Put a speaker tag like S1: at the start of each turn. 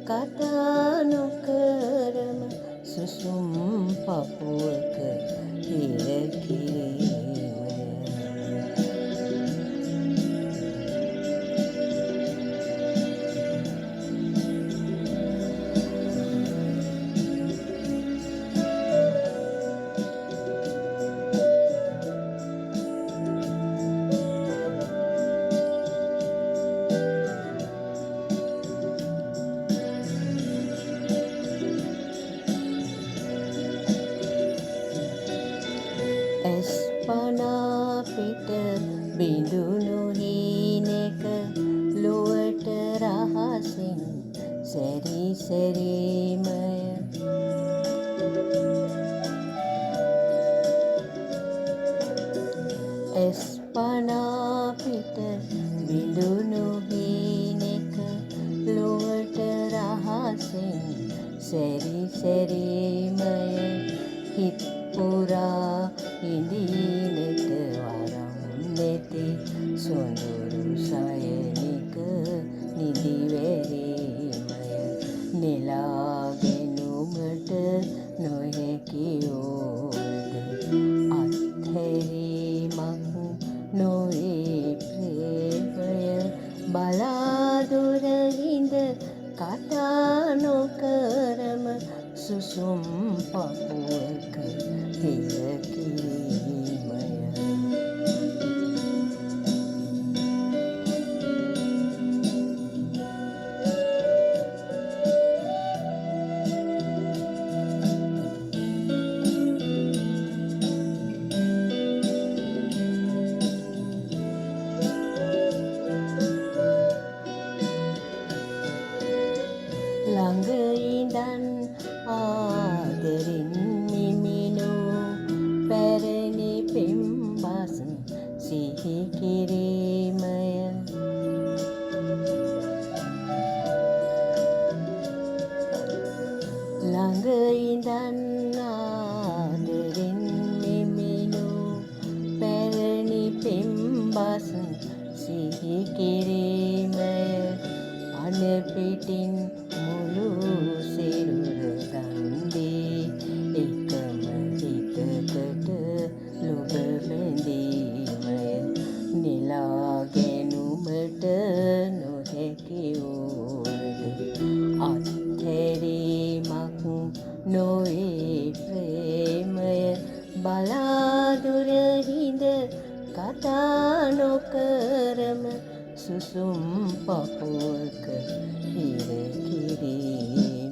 S1: කතා නොකරම සුසුම් පපුවක හිර කිරීමය. ඇස් පනා පිට බිඳුණු හීනෙක ලොවට රහසින් සැරි සැරීමය. ඇස් පනා පිට බිඳුණු හීනෙක ලොවට රහසින් සැරි සැරීමය. හිත් පුරා ඉඳීනෙට වරම් නැති සොඳුරු සයනික නිදිවැරීමය. නෙලාගෙනුමට නොහැකි වූද අත්හැරීමක් නොවේ ප්‍රේමය. බලාදුරහිඳ කතා නොකරම සුසුම් පපුවක හිර කිරීමය. ළඟ ඉඳන් ආදරින් නිමිනු පැරණි පෙම්බස් සිහි කිරීමය. ළඟ ඉඳන් ආදරින් නිමිනු පැරණි පෙම්බස් සිහි කිරීමය. අන පිටින් මුළු සිරුර ගන්දී එකම හිතකට ලොබ බැඳීමය. නෙලාගෙනුමට නොහැකි වූද අත්හැරීමක් නොවේ ප්‍රේමය. බලාදුරහිඳ කතා නොකරම සුසුම් පපුවක හිර කිරීමය.